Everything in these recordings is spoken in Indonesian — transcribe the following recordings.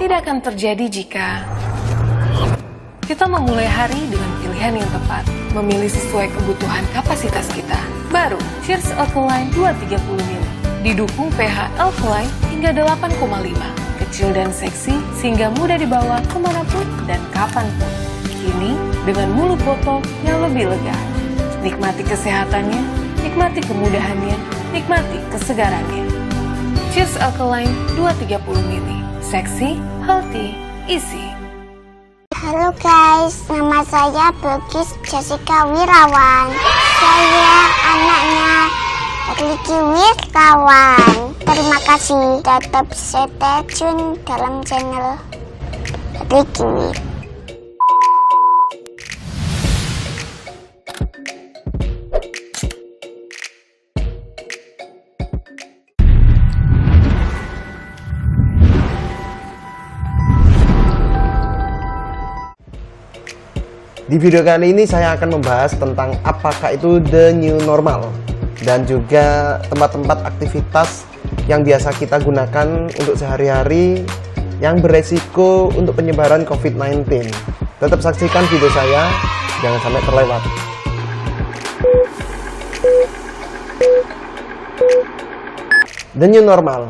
tidak akan terjadi jika kita memulai hari dengan pilihan yang tepat, memilih sesuai kebutuhan kapasitas kita. Baru, Cheers Alkaline 230 ml, didukung pH alkaline hingga 8,5, kecil dan seksi sehingga mudah dibawa kemanapun dan kapanpun. Kini, dengan mulut botol yang lebih lega. Nikmati kesehatannya, nikmati kemudahannya, nikmati kesegarannya. Cheers Alkaline 230 ml, seksi, healthy, easy. Halo guys, nama saya Bilkis Jessica Wirawan. Saya anaknya Ricky Wirawan. Terima kasih, tetap stay tune dalam channel Ricky Wir. Di video kali ini saya akan membahas tentang apakah itu the new normal dan juga tempat-tempat aktivitas yang biasa kita gunakan untuk sehari-hari yang beresiko untuk penyebaran COVID-19. Tetap saksikan video saya, jangan sampai terlewat. The new normal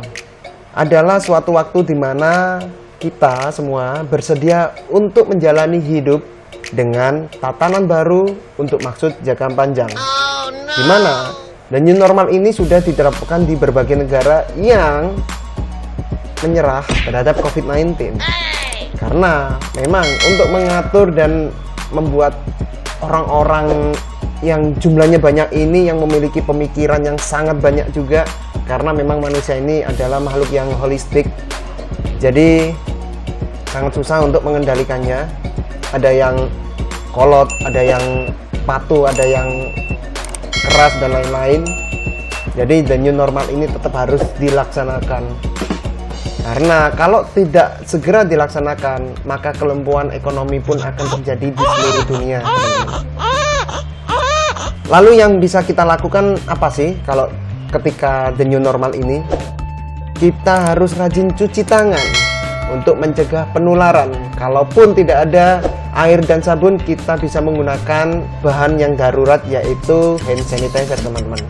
adalah suatu waktu di mana kita semua bersedia untuk menjalani hidup dengan tatanan baru untuk maksud jangka panjang. Di mana the new normal ini sudah diterapkan di berbagai negara yang menyerah terhadap COVID-19. Karena memang untuk mengatur dan membuat orang-orang yang jumlahnya banyak ini yang memiliki pemikiran yang sangat banyak juga, karena memang manusia ini adalah makhluk yang holistik. Jadi sangat susah untuk mengendalikannya. Ada yang kolot, ada yang patuh, ada yang keras dan lain-lain. Jadi the new normal ini tetap harus dilaksanakan. Karena kalau tidak segera dilaksanakan, maka kelumpuhan ekonomi pun akan terjadi di seluruh dunia. Lalu yang bisa kita lakukan apa sih kalau ketika the new normal ini? Kita harus rajin cuci tangan untuk mencegah penularan. Kalaupun tidak ada air dan sabun, kita bisa menggunakan bahan yang darurat, yaitu hand sanitizer, teman-teman.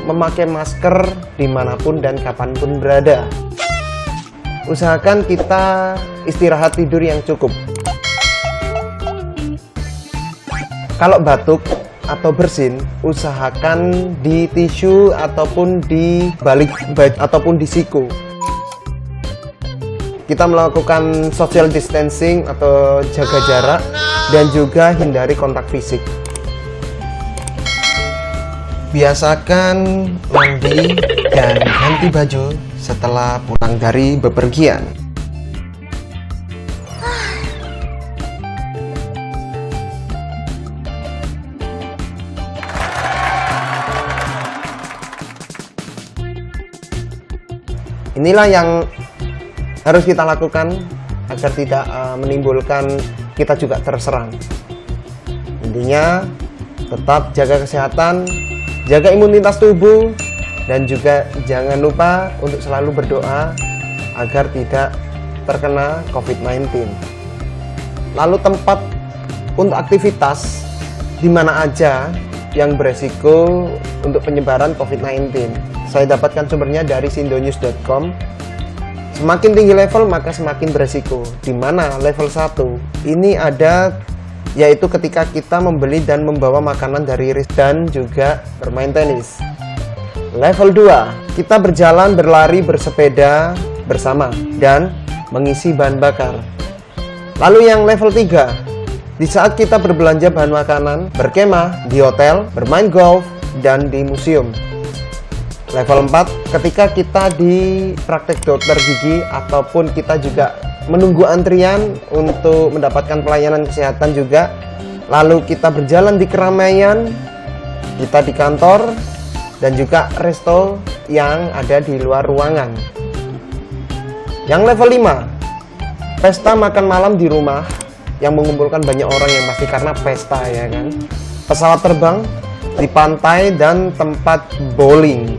Memakai masker dimanapun dan kapanpun berada. Usahakan kita istirahat tidur yang cukup. Kalau batuk atau bersin, usahakan di tisu ataupun di balik ataupun di siku. Kita melakukan social distancing atau jaga jarak dan juga hindari kontak fisik. Biasakan mandi dan ganti baju setelah pulang dari bepergian. Inilah yang harus kita lakukan agar tidak menimbulkan kita juga terserang. Intinya tetap jaga kesehatan, jaga imunitas tubuh, dan juga jangan lupa untuk selalu berdoa agar tidak terkena COVID-19. Lalu tempat untuk aktivitas di mana aja yang beresiko untuk penyebaran COVID-19. Saya dapatkan sumbernya dari sindonews.com. Semakin tinggi level maka semakin beresiko. Di mana level 1 ini ada, yaitu ketika kita membeli dan membawa makanan dari restoran dan juga bermain tenis. Level 2, kita berjalan, berlari, bersepeda bersama dan mengisi bahan bakar. Lalu yang level 3, di saat kita berbelanja bahan makanan, berkemah di hotel, bermain golf, dan di museum. Level 4, ketika kita di praktek dokter gigi ataupun kita juga menunggu antrian untuk mendapatkan pelayanan kesehatan juga. Lalu kita berjalan di keramaian, kita di kantor, dan juga resto yang ada di luar ruangan. Yang level 5, pesta makan malam di rumah yang mengumpulkan banyak orang yang pasti karena pesta, ya kan. Pesawat terbang di pantai dan tempat bowling.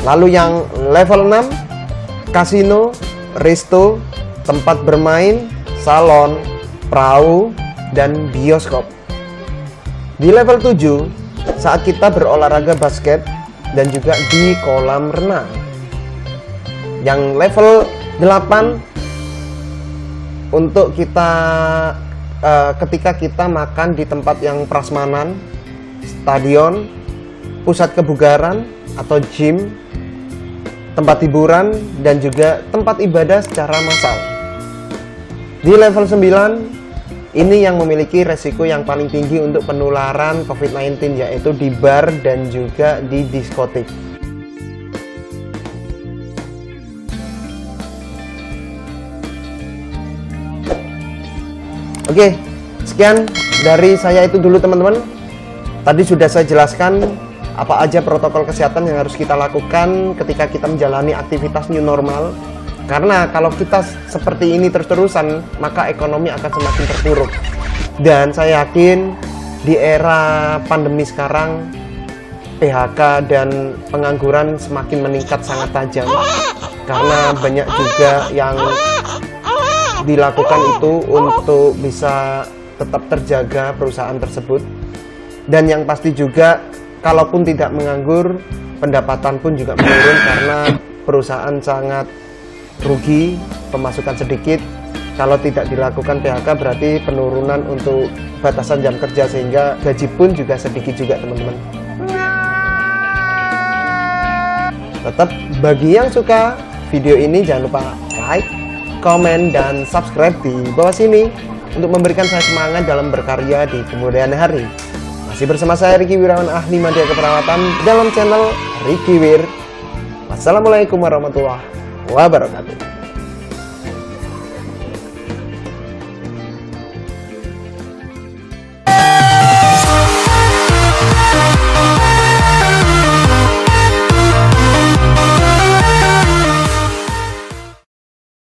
Lalu yang level 6, kasino resto, tempat bermain, salon, perahu, dan bioskop. Di level 7, saat kita berolahraga basket dan juga di kolam renang. Yang level 8, untuk kita ketika kita makan di tempat yang prasmanan, stadion, pusat kebugaran atau gym, tempat hiburan, dan juga tempat ibadah secara massal. Di level 9, ini yang memiliki resiko yang paling tinggi untuk penularan COVID-19, yaitu di bar dan juga di diskotik. Oke, sekian dari saya itu dulu teman-teman. Tadi sudah saya jelaskan apa aja protokol kesehatan yang harus kita lakukan ketika kita menjalani aktivitas new normal. Karena kalau kita seperti ini terus-terusan, maka ekonomi akan semakin terpuruk. Dan saya yakin di era pandemi sekarang, PHK dan pengangguran semakin meningkat sangat tajam. Karena banyak juga yang dilakukan itu untuk bisa tetap terjaga perusahaan tersebut. Dan yang pasti juga, kalaupun tidak menganggur, pendapatan pun juga menurun karena perusahaan sangat rugi, pemasukan sedikit. Kalau tidak dilakukan PHK berarti penurunan untuk batasan jam kerja, sehingga gaji pun juga sedikit juga teman-teman. Tetap bagi yang suka video ini jangan lupa like, komen, dan subscribe di bawah sini untuk memberikan saya semangat dalam berkarya di kemudian hari. Masih bersama saya Ricky Wirawan, ahli media keperawatan dalam channel Ricky Wir. Wassalamualaikum warahmatullahi wabarakatuh.